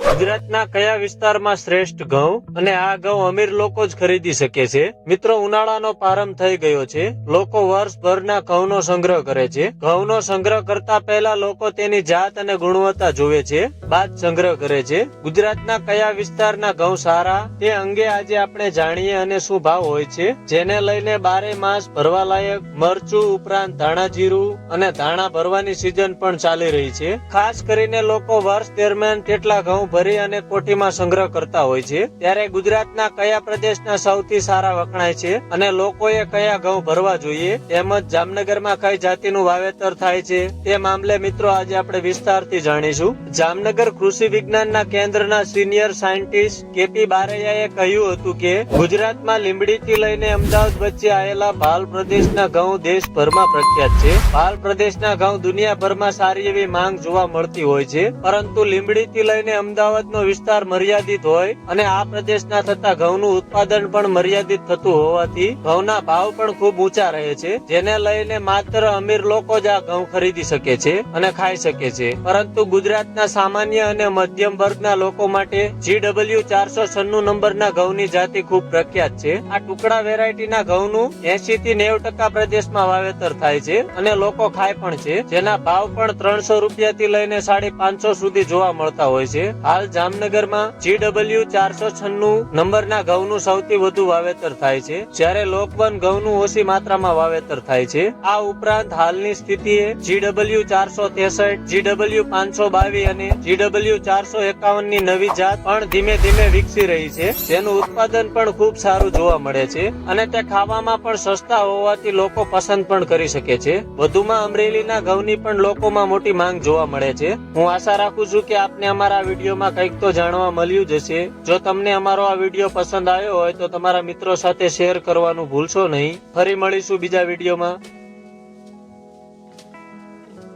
ગુજરાતના કયા વિસ્તારમાં શ્રેષ્ઠ ઘઉં? અને આ ઘઉં અમીર લોકો જ ખરીદી શકે છે? મિત્રો, ઉનાળાનો પ્રારંભ થઈ ગયો છે. લોકો વર્ષભરના ઘઉંનો સંગ્રહ કરે છે. ઘઉંનો સંગ્રહ કરતા પહેલા લોકો તેની જાત અને ગુણવત્તા જોવે છે, બાદ સંગ્રહ કરે છે. ગુજરાતના કયા વિસ્તારના ઘઉં સારા તે અંગે આજે આપણે જાણીએ અને શું ભાવ હોય છે, જેને લઈને 12 માસ ભરવા લાયક મરચું ઉપરાંત ધાણા જીરું અને ધાણા ભરવાની સિઝન પણ ચાલી રહી છે. ખાસ કરીને લોકો વર્ષ દરમિયાન તેટલા ઘઉં ભરી અને કોઠીમાં સંગ્રહ કરતા હોય છે. ત્યારે ગુજરાતના કયા પ્રદેશના સૌથી સારા વખણાય છે અને લોકોએ કયા ઘઉં ભરવા જોઈએ, તેમજ જામનગરમાં કઈ જાતિનું વાવેતર થાય છે તે મામલે મિત્રો આજે આપણે વિસ્તારથી જાણીશું. જામનગર કૃષિ વિજ્ઞાનના કેન્દ્રના સિનિયર સાયન્ટિસ્ટ કેપી બારૈયાએ કહ્યું હતું કે ગુજરાતમાં લીંબડીથી લઈને અમદાવાદ વચ્ચે આવેલા ભાલ પ્રદેશના ઘઉં દેશભરમાં પ્રખ્યાત છે. ભાલ પ્રદેશના ઘઉં દુનિયાભરમાં સારી એવી માંગ જોવા મળતી હોય છે, પરંતુ લીંબડીથી લઈને અમદાવાદનો વિસ્તાર મર્યાદિત હોય અને આ પ્રદેશના થતા ઘઉંનું ઉત્પાદન પણ મર્યાદિત થતું હોવાથી ઘઉંના ભાવ પણ ખૂબ ઊંચા રહે છે, જેને લઈને માત્ર અમીર લોકો જ આ ઘઉં ખરીદી શકે છે અને ખાઈ શકે છે. પરંતુ ગુજરાતના સામાન્ય અને મધ્યમ વર્ગના લોકો માટે GW 496 નંબરના ઘઉંની જાતિ ખૂબ પ્રખ્યાત છે. આ ટુકડા વેરાયટીના ઘઉંનું 80 થી 90% પ્રદેશમાં વાવેતર થાય છે અને લોકો ખાય પણ છે, જેના ભાવ પણ 300 રૂપિયાથી લઈને 550 સુધી જોવા મળતા હોય છે. હાલ જામનગરમાં GW 496 નંબરના ઘઉંનું સૌથી વધુ વાવેતર થાય છે, જ્યારે લોકવન ઘઉંનું ઓછી માત્રામાં વાવેતર થાય છે. આ ઉપરાંત હાલની સ્થિતિએ GW 463, GW 522 અને GW 451 ની નવી જાત પણ ધીમે ધીમે વિકસી રહી છે, જેનું ઉત્પાદન પણ ખૂબ સારું જોવા મળે છે અને તે ખાવામાં પણ સસ્તા હોવાથી લોકો પસંદ પણ કરી શકે છે. વધુમાં અમરેલીના ઘઉંની પણ લોકોમાં મોટી માંગ જોવા મળે છે. હું આશા રાખું છું કે આપને અમારા વિડીયોમાં કંઈક તો જાણવા મળ્યું જ હશે. જો તમને અમારો આ વિડીયો પસંદ આવ્યો હોય તો તમારા મિત્રો સાથે શેર કરવાનું ભૂલશો નહીં. ફરી મળીશું બીજા વિડીયોમાં.